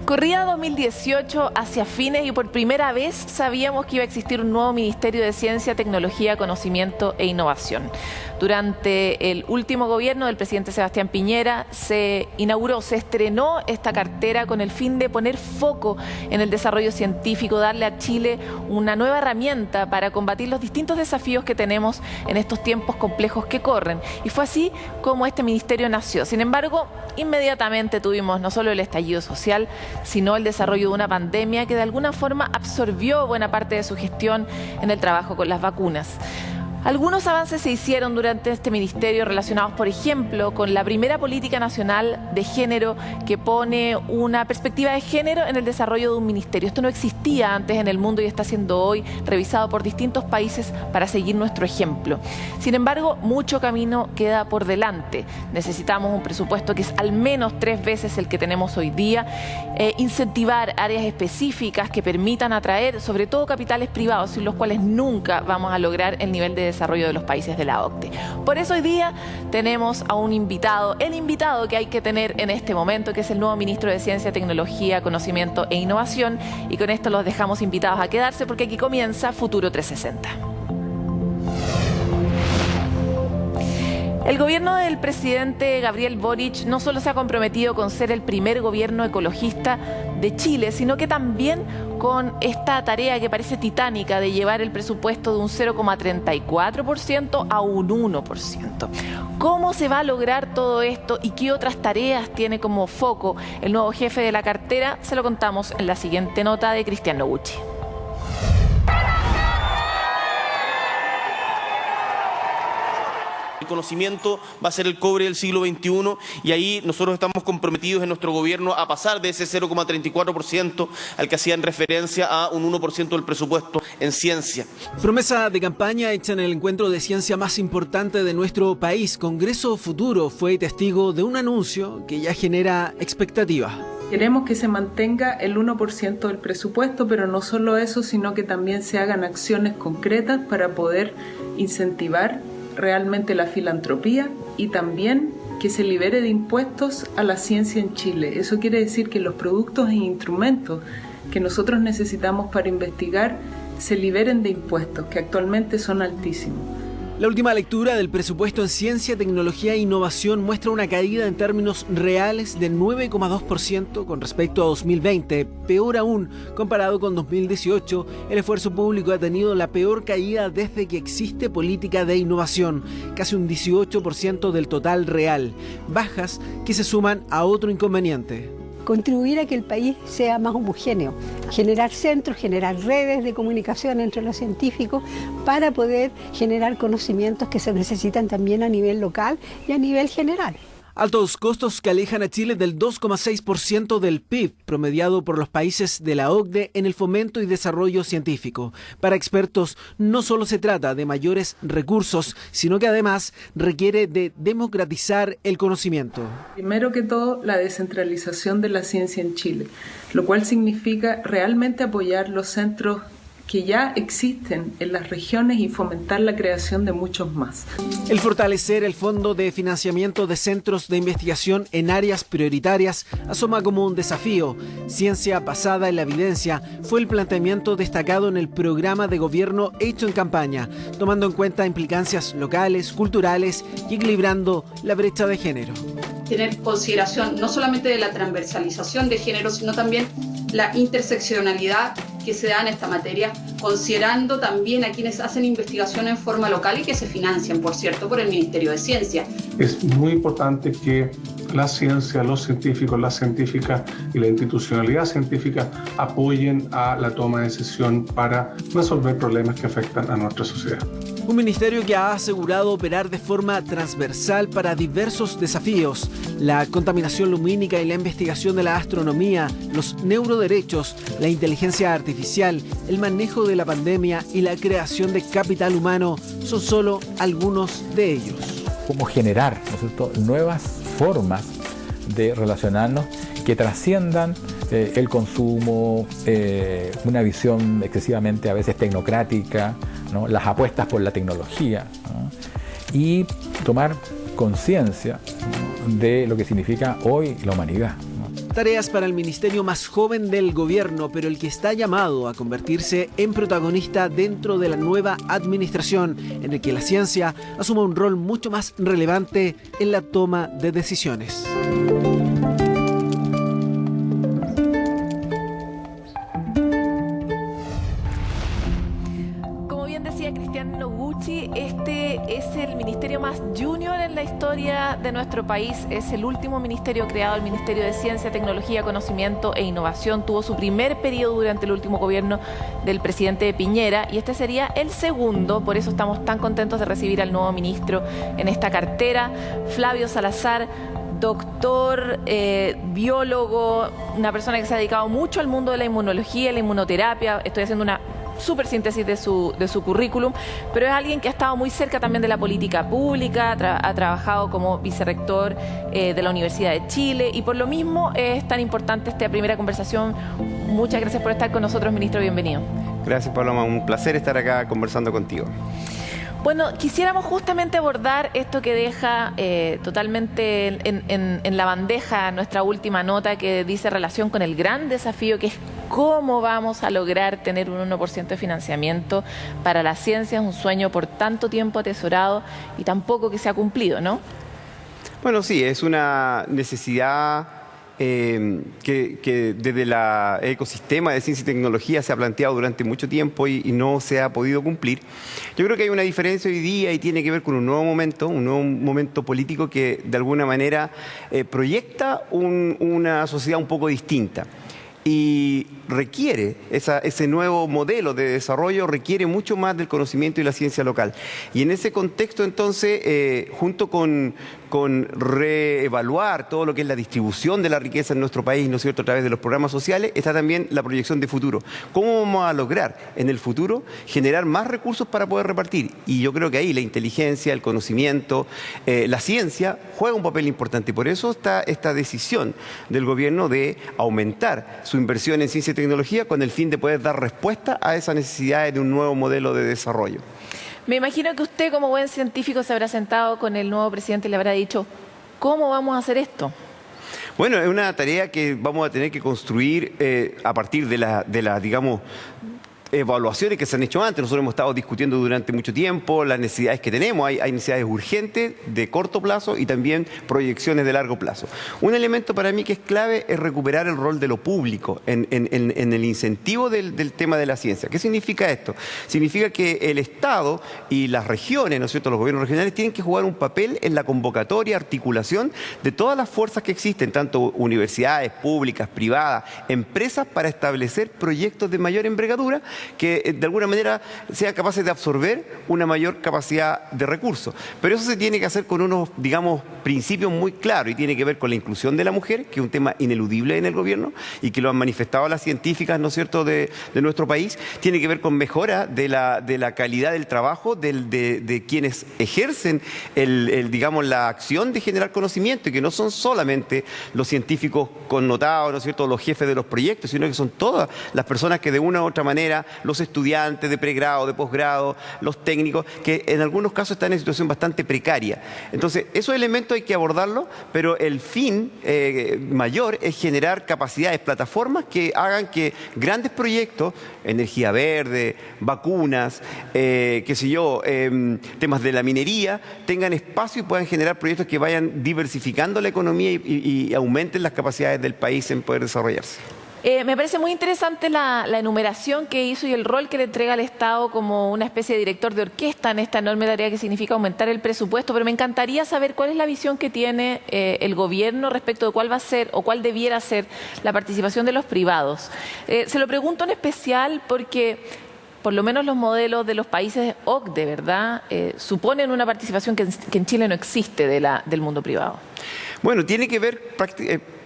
Corría 2018 hacia fines y por primera vez sabíamos que iba a existir un nuevo Ministerio de Ciencia, Tecnología, Conocimiento e Innovación. Durante el último gobierno del presidente Sebastián Piñera se estrenó esta cartera con el fin de poner foco en el desarrollo científico, darle a Chile una nueva herramienta para combatir los distintos desafíos que tenemos en estos tiempos complejos que corren. Y fue así como este ministerio nació. Sin embargo, inmediatamente tuvimos no solo el estallido social, sino el desarrollo de una pandemia que de alguna forma absorbió buena parte de su gestión en el trabajo con las vacunas. Algunos avances se hicieron durante este ministerio relacionados, por ejemplo, con la primera política nacional de género que pone una perspectiva de género en el desarrollo de un ministerio. Esto no existía antes en el mundo y está siendo hoy revisado por distintos países para seguir nuestro ejemplo. Sin embargo, mucho camino queda por delante. Necesitamos un presupuesto que es al menos 3 veces el que tenemos hoy día, incentivar áreas específicas que permitan atraer sobre todo capitales privados, sin los cuales nunca vamos a lograr el nivel de desarrollo de los países de la OCDE. Por eso hoy día tenemos a un invitado, el invitado que hay que tener en este momento, que es el nuevo ministro de Ciencia, Tecnología, Conocimiento e Innovación, y con esto los dejamos invitados a quedarse porque aquí comienza Futuro 360. El gobierno del presidente Gabriel Boric no solo se ha comprometido con ser el primer gobierno ecologista de Chile, sino que también con esta tarea que parece titánica de llevar el presupuesto de un 0,34% a un 1%. ¿Cómo se va a lograr todo esto y qué otras tareas tiene como foco el nuevo jefe de la cartera? Se lo contamos en la siguiente nota de Cristian Noguchi. El conocimiento va a ser el cobre del siglo XXI y ahí nosotros estamos comprometidos en nuestro gobierno a pasar de ese 0,34% al que hacían referencia a un 1% del presupuesto en ciencia. Promesa de campaña hecha en el encuentro de ciencia más importante de nuestro país. Congreso Futuro fue testigo de un anuncio que ya genera expectativa. Queremos que se mantenga el 1% del presupuesto, pero no solo eso, sino que también se hagan acciones concretas para poder incentivar realmente la filantropía y también que se libere de impuestos a la ciencia en Chile. Eso quiere decir que los productos e instrumentos que nosotros necesitamos para investigar se liberen de impuestos, que actualmente son altísimos. La última lectura del presupuesto en Ciencia, Tecnología e Innovación muestra una caída en términos reales de 9,2% con respecto a 2020. Peor aún, comparado con 2018, el esfuerzo público ha tenido la peor caída desde que existe política de innovación, casi un 18% del total real. Bajas que se suman a otro inconveniente. Contribuir a que el país sea más homogéneo, generar centros, generar redes de comunicación entre los científicos para poder generar conocimientos que se necesitan también a nivel local y a nivel general. Altos costos que alejan a Chile del 2,6% del PIB promediado por los países de la OCDE en el fomento y desarrollo científico. Para expertos, no solo se trata de mayores recursos, sino que además requiere de democratizar el conocimiento. Primero que todo, la descentralización de la ciencia en Chile, lo cual significa realmente apoyar los centros que ya existen en las regiones y fomentar la creación de muchos más. El fortalecer el Fondo de Financiamiento de Centros de Investigación en áreas prioritarias asoma como un desafío. Ciencia basada en la evidencia fue el planteamiento destacado en el programa de gobierno hecho en campaña, tomando en cuenta implicancias locales, culturales y equilibrando la brecha de género. Tener consideración no solamente de la transversalización de género, sino también la interseccionalidad que se da en esta materia, considerando también a quienes hacen investigación en forma local y que se financian, por cierto, por el Ministerio de Ciencia. Es muy importante que la ciencia, los científicos, las científicas y la institucionalidad científica apoyen a la toma de decisión para resolver problemas que afectan a nuestra sociedad. Un ministerio que ha asegurado operar de forma transversal para diversos desafíos: la contaminación lumínica y la investigación de la astronomía, los neuroderechos, la inteligencia artificial, el manejo de la pandemia y la creación de capital humano son solo algunos de ellos. Cómo generar, ¿no es cierto?, nuevas formas de relacionarnos que trasciendan el consumo, una visión excesivamente a veces tecnocrática, ¿no?, las apuestas por la tecnología, ¿no?, y tomar conciencia de lo que significa hoy la humanidad, ¿no? Tareas para el ministerio más joven del gobierno, pero el que está llamado a convertirse en protagonista dentro de la nueva administración, en el que la ciencia asuma un rol mucho más relevante en la toma de decisiones. Cristian Noguchi, este es el ministerio más junior en la historia de nuestro país. Es el último ministerio creado, el Ministerio de Ciencia, Tecnología, Conocimiento e Innovación. Tuvo su primer periodo durante el último gobierno del presidente Piñera y este sería el segundo. Por eso estamos tan contentos de recibir al nuevo ministro en esta cartera, Flavio Salazar. Doctor, biólogo, una persona que se ha dedicado mucho al mundo de la inmunología, la inmunoterapia. Estoy haciendo una súper síntesis de su currículum, pero es alguien que ha estado muy cerca también de la política pública, ha trabajado como vicerrector de la Universidad de Chile y por lo mismo es tan importante esta primera conversación. Muchas gracias por estar con nosotros, ministro, bienvenido. Gracias, Paloma, un placer estar acá conversando contigo. Bueno, quisiéramos justamente abordar esto que deja totalmente en la bandeja nuestra última nota que dice relación con el gran desafío que es cómo vamos a lograr tener un 1% de financiamiento para la ciencia. Es un sueño por tanto tiempo atesorado y tampoco que se ha cumplido, ¿no? Bueno, sí, es una necesidad que desde el ecosistema de ciencia y tecnología se ha planteado durante mucho tiempo y no se ha podido cumplir. Yo creo que hay una diferencia hoy día y tiene que ver con un nuevo momento político que de alguna manera proyecta una sociedad un poco distinta. Y requiere, ese nuevo modelo de desarrollo requiere mucho más del conocimiento y la ciencia local. Y en ese contexto, entonces, junto con reevaluar todo lo que es la distribución de la riqueza en nuestro país, ¿no es cierto?, a través de los programas sociales, está también la proyección de futuro. ¿Cómo vamos a lograr en el futuro generar más recursos para poder repartir? Y yo creo que ahí la inteligencia, el conocimiento, la ciencia juega un papel importante. Y por eso está esta decisión del gobierno de aumentar su inversión en ciencia y tecnología con el fin de poder dar respuesta a esas necesidades de un nuevo modelo de desarrollo. Me imagino que usted, como buen científico, se habrá sentado con el nuevo presidente y le habrá dicho, ¿cómo vamos a hacer esto? Bueno, es una tarea que vamos a tener que construir a partir de la, digamos, evaluaciones que se han hecho antes. Nosotros hemos estado discutiendo durante mucho tiempo las necesidades que tenemos. Hay necesidades urgentes de corto plazo y también proyecciones de largo plazo. Un elemento para mí que es clave es recuperar el rol de lo público en el incentivo del tema de la ciencia. ¿Qué significa esto? Significa que el Estado y las regiones, ¿no es cierto?, los gobiernos regionales tienen que jugar un papel en la convocatoria, articulación de todas las fuerzas que existen, tanto universidades públicas, privadas, empresas, para establecer proyectos de mayor envergadura que de alguna manera sean capaces de absorber una mayor capacidad de recursos. Pero eso se tiene que hacer con unos, digamos, principios muy claros y tiene que ver con la inclusión de la mujer, que es un tema ineludible en el gobierno y que lo han manifestado las científicas, ¿no es cierto?, de nuestro país. Tiene que ver con mejora de la calidad del trabajo de quienes ejercen digamos, la acción de generar conocimiento y que no son solamente los científicos connotados, ¿no es cierto?, los jefes de los proyectos, sino que son todas las personas que de una u otra manera, los estudiantes de pregrado, de posgrado, los técnicos, que en algunos casos están en situación bastante precaria. Entonces, esos elementos hay que abordarlos, pero el fin mayor es generar capacidades, plataformas que hagan que grandes proyectos, energía verde, vacunas, qué sé yo, temas de la minería, tengan espacio y puedan generar proyectos que vayan diversificando la economía y aumenten las capacidades del país en poder desarrollarse. Me parece muy interesante la enumeración que hizo y el rol que le entrega al Estado como una especie de director de orquesta en esta enorme tarea que significa aumentar el presupuesto, pero me encantaría saber cuál es la visión que tiene el gobierno respecto de cuál va a ser o cuál debiera ser la participación de los privados. Se lo pregunto en especial porque por lo menos los modelos de los países OCDE, ¿verdad?, suponen una participación que en Chile no existe del mundo privado. Bueno, tiene que ver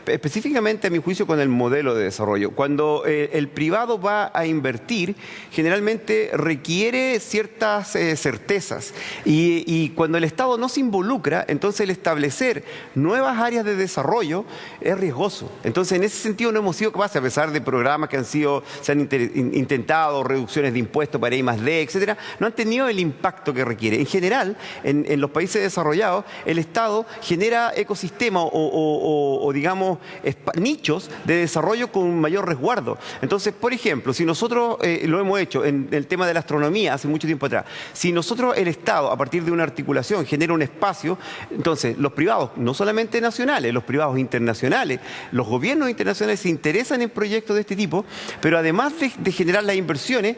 específicamente, a mi juicio, con el modelo de desarrollo. Cuando el privado va a invertir, generalmente requiere ciertas certezas y cuando el Estado no se involucra, entonces el establecer nuevas áreas de desarrollo es riesgoso. Entonces, en ese sentido no hemos sido capaces, a pesar de programas que se han intentado, reducciones de impuestos para I+D, etcétera, no han tenido el impacto que requiere. En general, en los países desarrollados, el Estado genera ecosistemas o digamos, digamos, nichos de desarrollo con mayor resguardo. Entonces, por ejemplo, si nosotros lo hemos hecho en el tema de la astronomía hace mucho tiempo atrás, si nosotros, el Estado, a partir de una articulación, genera un espacio, entonces los privados, no solamente nacionales, los privados internacionales, los gobiernos internacionales se interesan en proyectos de este tipo, pero además de generar las inversiones,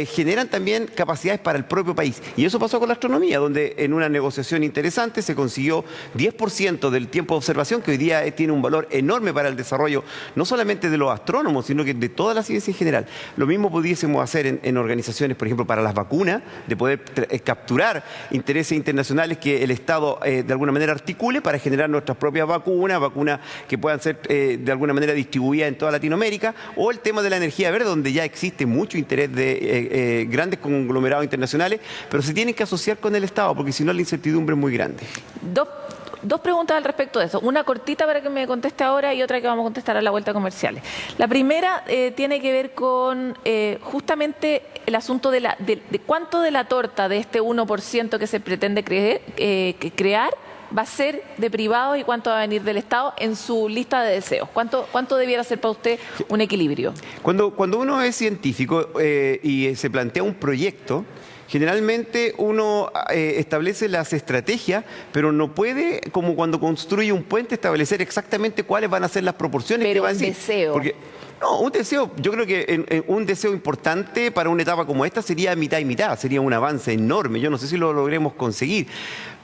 generan también capacidades para el propio país. Y eso pasó con la astronomía, donde en una negociación interesante se consiguió 10% del tiempo de observación, que hoy día tiene un valor enorme para el desarrollo, no solamente de los astrónomos, sino que de toda la ciencia en general. Lo mismo pudiésemos hacer en organizaciones, por ejemplo, para las vacunas, de poder capturar intereses internacionales que el Estado de alguna manera articule para generar nuestras propias vacunas que puedan ser de alguna manera distribuidas en toda Latinoamérica, o el tema de la energía verde, donde ya existe mucho interés de grandes conglomerados internacionales, pero se tienen que asociar con el Estado, porque si no la incertidumbre es muy grande. Dos preguntas al respecto de eso. Una cortita para que me conteste ahora y otra que vamos a contestar a la vuelta comerciales. La primera tiene que ver con justamente el asunto de cuánto de la torta de este 1% que se pretende crear va a ser de privados y cuánto va a venir del Estado en su lista de deseos. ¿Cuánto debiera ser para usted un equilibrio? Cuando uno es científico y se plantea un proyecto, generalmente uno establece las estrategias, pero no puede, como cuando construye un puente, establecer exactamente cuáles van a ser las proporciones que van a ser. Deseo. No, un deseo, yo creo que un deseo importante para una etapa como esta sería mitad y mitad, sería un avance enorme. Yo no sé si lo logremos conseguir,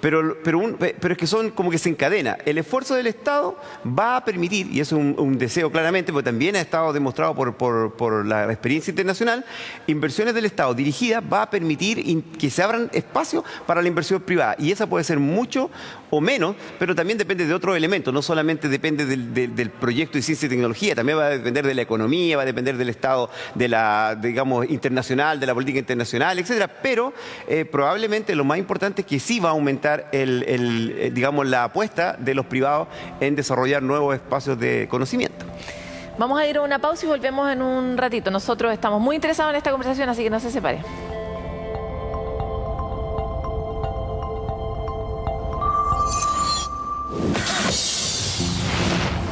pero es que son como que se encadena. El esfuerzo del Estado va a permitir, y eso es un deseo claramente, porque también ha estado demostrado por la experiencia internacional, inversiones del Estado dirigidas va a permitir que se abran espacios para la inversión privada. Y esa puede ser mucho o menos, pero también depende de otros elementos. No solamente depende del proyecto de ciencia y tecnología, también va a depender de la economía, va a depender del estado digamos, internacional, de la política internacional, etcétera. Pero probablemente lo más importante es que sí va a aumentar digamos, la apuesta de los privados en desarrollar nuevos espacios de conocimiento. Vamos a ir a una pausa y volvemos en un ratito. Nosotros estamos muy interesados en esta conversación, así que no se separe.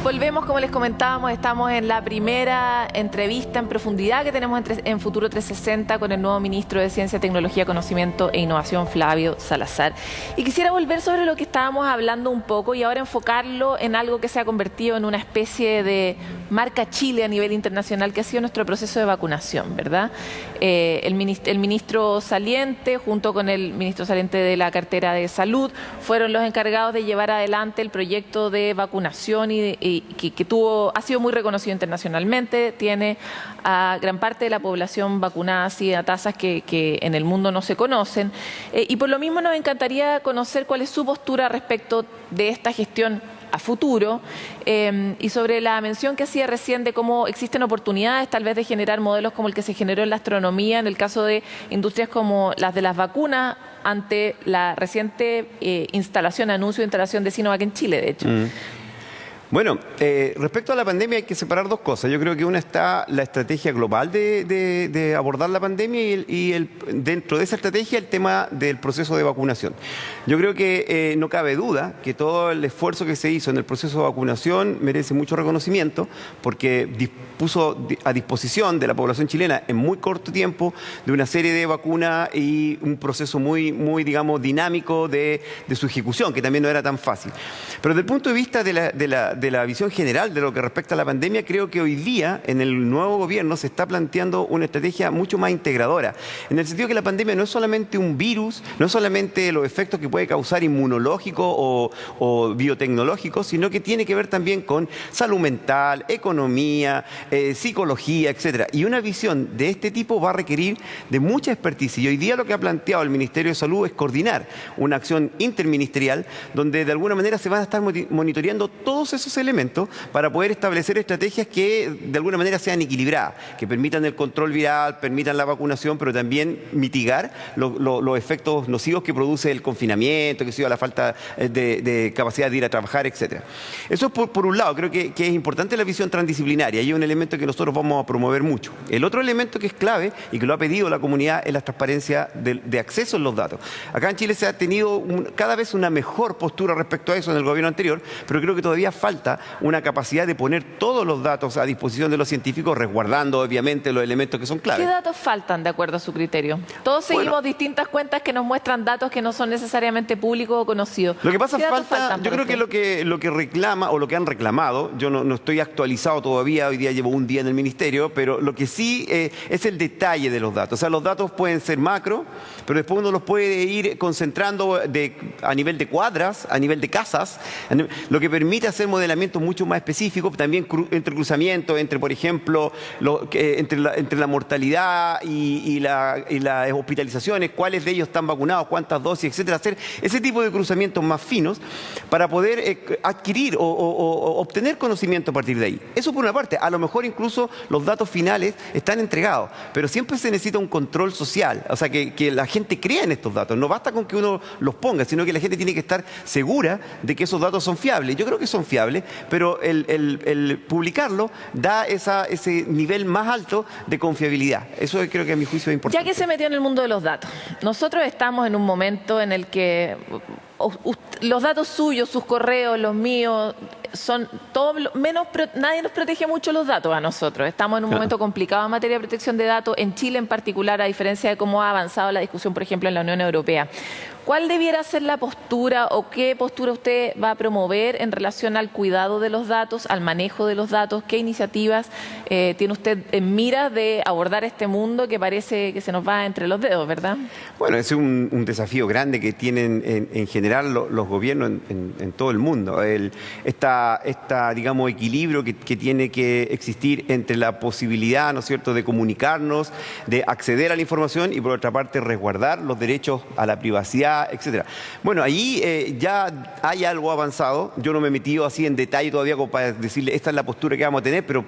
Volvemos, como les comentábamos, estamos en la primera entrevista en profundidad que tenemos en Futuro 360 con el nuevo ministro de Ciencia, Tecnología, Conocimiento e Innovación, Flavio Salazar. Y quisiera volver sobre lo que estábamos hablando un poco y ahora enfocarlo en algo que se ha convertido en una especie de marca Chile a nivel internacional, que ha sido nuestro proceso de vacunación, ¿verdad? El ministro saliente, junto con el ministro saliente de la cartera de Salud, fueron los encargados de llevar adelante el proyecto de vacunación que ha sido muy reconocido internacionalmente, tiene a gran parte de la población vacunada así a tasas que en el mundo no se conocen, y por lo mismo nos encantaría conocer cuál es su postura respecto de esta gestión a futuro, y sobre la mención que hacía recién de cómo existen oportunidades tal vez de generar modelos como el que se generó en la astronomía, en el caso de industrias como las de las vacunas, ante la reciente anuncio de instalación de Sinovac en Chile, de hecho. Bueno, respecto a la pandemia hay que separar dos cosas. Yo creo que una está la estrategia global de abordar la pandemia y dentro de esa estrategia el tema del proceso de vacunación. Yo creo que no cabe duda que todo el esfuerzo que se hizo en el proceso de vacunación merece mucho reconocimiento, porque puso a disposición de la población chilena en muy corto tiempo de una serie de vacunas y un proceso muy digamos, dinámico de su ejecución, que también no era tan fácil. Pero desde el punto de vista de la visión general de lo que respecta a la pandemia, creo que hoy día en el nuevo gobierno se está planteando una estrategia mucho más integradora, en el sentido que la pandemia no es solamente un virus, no es solamente los efectos que puede causar inmunológicos o biotecnológicos, sino que tiene que ver también con salud mental, economía, psicología, etcétera. Y una visión de este tipo va a requerir de mucha experticia. Y hoy día lo que ha planteado el Ministerio de Salud es coordinar una acción interministerial donde de alguna manera se van a estar monitoreando todos esos elementos para poder establecer estrategias que de alguna manera sean equilibradas, que permitan el control viral, permitan la vacunación, pero también mitigar los efectos nocivos que produce el confinamiento, que sea la falta de capacidad de ir a trabajar, etcétera. Eso es por un lado. Creo que es importante la visión transdisciplinaria y es un elemento que nosotros vamos a promover mucho. El otro elemento que es clave y que lo ha pedido la comunidad es la transparencia de acceso a los datos. Acá en Chile se ha tenido cada vez una mejor postura respecto a eso en el gobierno anterior, pero creo que todavía falta falta una capacidad de poner todos los datos a disposición de los científicos, resguardando obviamente los elementos que son claves. ¿Qué datos faltan de acuerdo a su criterio? Todos seguimos distintas cuentas que nos muestran datos que no son necesariamente públicos o conocidos. Lo que pasa yo creo que lo que reclama o lo que han reclamado, yo no estoy actualizado todavía, hoy día llevo un día en el ministerio, pero lo que sí es el detalle de los datos. O sea, los datos pueden ser macro, pero después uno los puede ir concentrando a nivel de cuadras, a nivel de casas, lo que permite hacer modelamientos mucho más específicos, también entre cruzamientos, entre, por ejemplo, entre la mortalidad y las hospitalizaciones, cuáles de ellos están vacunados, cuántas dosis, etcétera. Hacer ese tipo de cruzamientos más finos para poder adquirir o obtener conocimiento a partir de ahí. Eso por una parte. A lo mejor incluso los datos finales están entregados, pero siempre se necesita un control social, o sea, que la gente crea en estos datos. No basta con que uno los ponga, sino que la gente tiene que estar segura de que esos datos son fiables. Yo creo que son fiables, pero el publicarlo da ese nivel más alto de confiabilidad. Eso creo que a mi juicio es importante. Ya que se metió en el mundo de los datos, nosotros estamos en un momento en el que los datos suyos, sus correos, los míos, son todo menos, nadie nos protege mucho los datos a nosotros. Estamos en un momento complicado en materia de protección de datos, en Chile en particular, a diferencia de cómo ha avanzado la discusión, por ejemplo, en la Unión Europea. ¿Cuál debiera ser la postura o qué postura usted va a promover en relación al cuidado de los datos, al manejo de los datos? ¿Qué iniciativas tiene usted en mira de abordar este mundo que parece que se nos va entre los dedos, verdad? Bueno, ese es un desafío grande que tienen en general los gobiernos en todo el mundo. Digamos, equilibrio que tiene que existir entre la posibilidad, ¿no es cierto?, de comunicarnos, de acceder a la información y, por otra parte, resguardar los derechos a la privacidad, etcétera. Bueno, ahí ya hay algo avanzado. Yo no me he metido así en detalle todavía como para decirle esta es la postura que vamos a tener, pero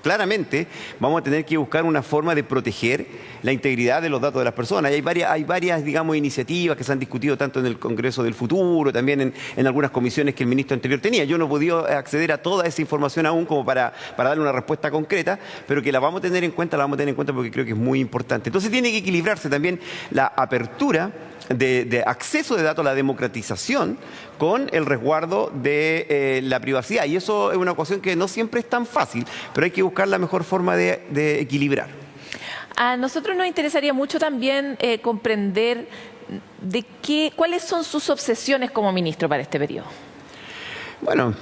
claramente vamos a tener que buscar una forma de proteger la integridad de los datos de las personas. Y hay varias, digamos, iniciativas que se han discutido tanto en el Congreso del Futuro, también en algunas comisiones que el ministro anterior tenía. Yo no he podido acceder a toda esa información aún como para darle una respuesta concreta, pero que la vamos a tener en cuenta porque creo que es muy importante. Entonces tiene que equilibrarse también la apertura de acceso de datos, la democratización, con el resguardo de la privacidad. Y eso es una ecuación que no siempre es tan fácil, pero hay que buscar la mejor forma de equilibrar. A nosotros nos interesaría mucho también comprender cuáles son sus obsesiones como ministro para este periodo. Bueno,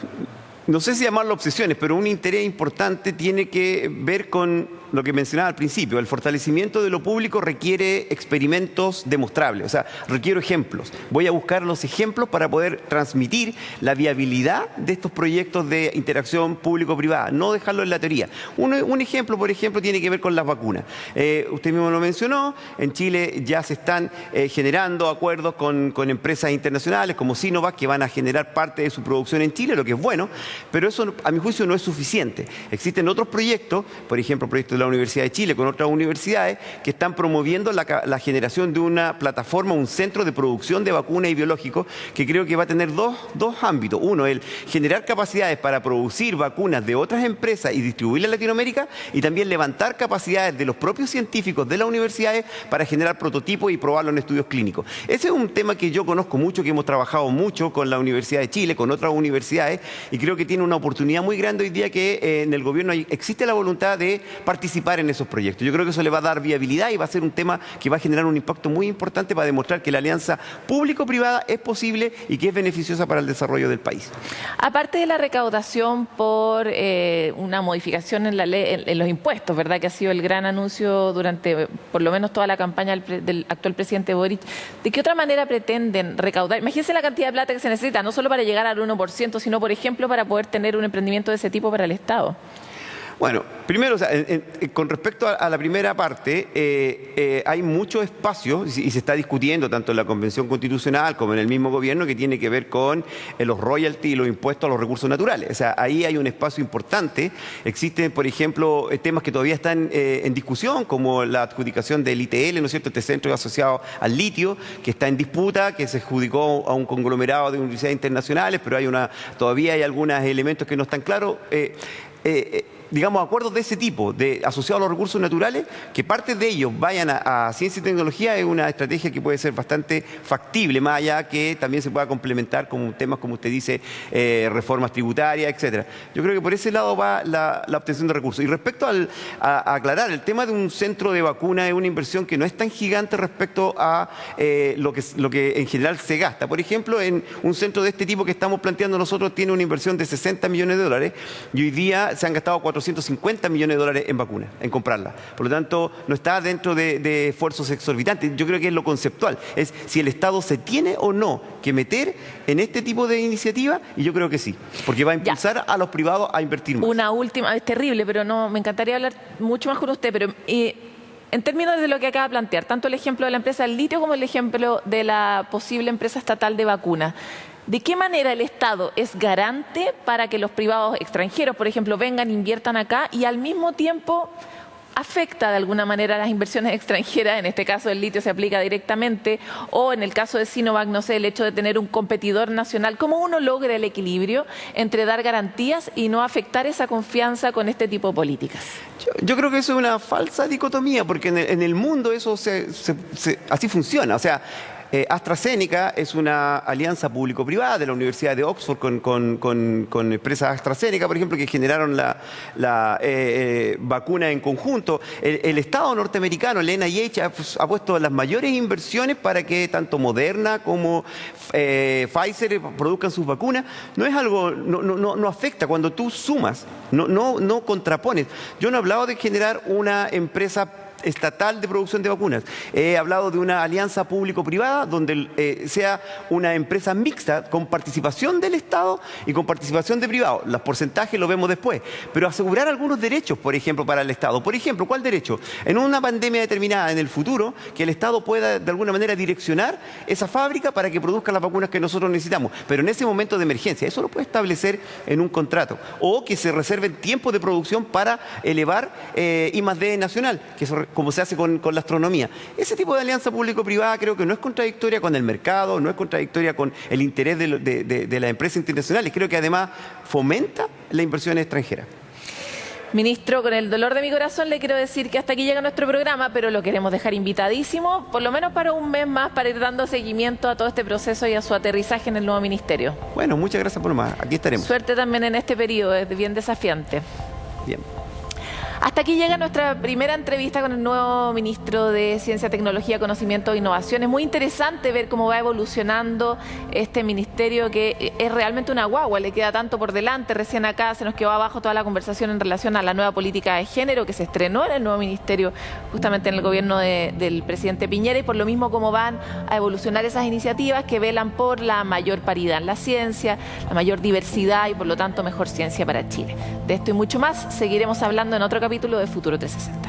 no sé si llamarlo obsesiones, pero un interés importante tiene que ver con lo que mencionaba al principio. El fortalecimiento de lo público requiere experimentos demostrables, o sea, requiero ejemplos. Voy a buscar los ejemplos para poder transmitir la viabilidad de estos proyectos de interacción público-privada, no dejarlo en la teoría. Un ejemplo, por ejemplo, tiene que ver con las vacunas. Usted mismo lo mencionó, en Chile ya se están generando acuerdos con empresas internacionales como Sinovac que van a generar parte de su producción en Chile, lo que es bueno, pero eso a mi juicio no es suficiente. Existen otros proyectos, por ejemplo, proyectos de la Universidad de Chile con otras universidades que están promoviendo la generación de una plataforma, un centro de producción de vacunas y biológicos que creo que va a tener dos ámbitos. Uno, el generar capacidades para producir vacunas de otras empresas y distribuirlas en Latinoamérica, y también levantar capacidades de los propios científicos de las universidades para generar prototipos y probarlos en estudios clínicos. Ese es un tema que yo conozco mucho, que hemos trabajado mucho con la Universidad de Chile, con otras universidades, y creo que tiene una oportunidad muy grande hoy día que en el gobierno existe la voluntad de participar en esos proyectos. Yo creo que eso le va a dar viabilidad y va a ser un tema que va a generar un impacto muy importante para demostrar que la alianza público-privada es posible y que es beneficiosa para el desarrollo del país. Aparte de la recaudación por una modificación en la ley, en los impuestos, ¿verdad?, que ha sido el gran anuncio durante por lo menos toda la campaña del actual presidente Boric, ¿de qué otra manera pretenden recaudar? Imagínense la cantidad de plata que se necesita, no solo para llegar al 1%, sino, por ejemplo, para poder tener un emprendimiento de ese tipo para el Estado. Bueno, primero, o sea, con respecto a la primera parte, hay mucho espacio y se está discutiendo tanto en la Convención Constitucional como en el mismo gobierno que tiene que ver con los royalties y los impuestos a los recursos naturales. O sea, ahí hay un espacio importante. Existen, por ejemplo, temas que todavía están en discusión, como la adjudicación del ITL, ¿no es cierto?, este centro asociado al litio, que está en disputa, que se adjudicó a un conglomerado de universidades internacionales, pero todavía hay algunos elementos que no están claros. digamos, acuerdos de ese tipo, asociados a los recursos naturales, que parte de ellos vayan a ciencia y tecnología, es una estrategia que puede ser bastante factible, más allá que también se pueda complementar con temas, como usted dice, reformas tributarias, etcétera. Yo creo que por ese lado va la obtención de recursos. Y respecto a aclarar, el tema de un centro de vacunas es una inversión que no es tan gigante respecto a lo que en general se gasta. Por ejemplo, en un centro de este tipo que estamos planteando nosotros tiene una inversión de $60 millones y hoy día se han gastado $450 millones en vacunas, en comprarlas. Por lo tanto, no está dentro de esfuerzos exorbitantes. Yo creo que es lo conceptual, es si el Estado se tiene o no que meter en este tipo de iniciativa, y yo creo que sí, porque va a impulsar a los privados a invertir más. Una última, es terrible, pero no, me encantaría hablar mucho más con usted, pero en términos de lo que acaba de plantear, tanto el ejemplo de la empresa del litio como el ejemplo de la posible empresa estatal de vacunas, ¿de qué manera el Estado es garante para que los privados extranjeros, por ejemplo, vengan, inviertan acá y al mismo tiempo afecta de alguna manera a las inversiones extranjeras? En este caso el litio se aplica directamente, o en el caso de Sinovac, no sé, el hecho de tener un competidor nacional. ¿Cómo uno logra el equilibrio entre dar garantías y no afectar esa confianza con este tipo de políticas? Yo creo que eso es una falsa dicotomía, porque en el mundo eso así funciona. O sea, AstraZeneca es una alianza público-privada de la Universidad de Oxford con empresas AstraZeneca, por ejemplo, que generaron la vacuna en conjunto. El Estado norteamericano, el NIH, ha puesto las mayores inversiones para que tanto Moderna como Pfizer produzcan sus vacunas. No es algo, no afecta cuando tú sumas, no contrapones. Yo no he hablado de generar una empresa estatal de producción de vacunas. He hablado de una alianza público-privada donde sea una empresa mixta con participación del Estado y con participación de privados. Los porcentajes los vemos después, pero asegurar algunos derechos, por ejemplo, para el Estado. Por ejemplo, ¿cuál derecho? En una pandemia determinada en el futuro, que el Estado pueda de alguna manera direccionar esa fábrica para que produzca las vacunas que nosotros necesitamos, pero en ese momento de emergencia. Eso lo puede establecer en un contrato. O que se reserven tiempos de producción para elevar I+D nacional, que eso, como se hace con la astronomía. Ese tipo de alianza público-privada creo que no es contradictoria con el mercado, no es contradictoria con el interés de las empresas internacionales. Creo que además fomenta la inversión extranjera. Ministro, con el dolor de mi corazón le quiero decir que hasta aquí llega nuestro programa, pero lo queremos dejar invitadísimo, por lo menos para un mes más, para ir dando seguimiento a todo este proceso y a su aterrizaje en el nuevo ministerio. Bueno, muchas gracias por más. Aquí estaremos. Suerte también en este periodo, es bien desafiante. Bien. Hasta aquí llega nuestra primera entrevista con el nuevo ministro de Ciencia, Tecnología, Conocimiento e Innovación. Es muy interesante ver cómo va evolucionando este ministerio, que es realmente una guagua, le queda tanto por delante. Recién acá se nos quedó abajo toda la conversación en relación a la nueva política de género que se estrenó en el nuevo ministerio, justamente en el gobierno del presidente Piñera, y por lo mismo cómo van a evolucionar esas iniciativas que velan por la mayor paridad en la ciencia, la mayor diversidad y por lo tanto mejor ciencia para Chile. De esto y mucho más seguiremos hablando en otro capítulo de Futuro 360.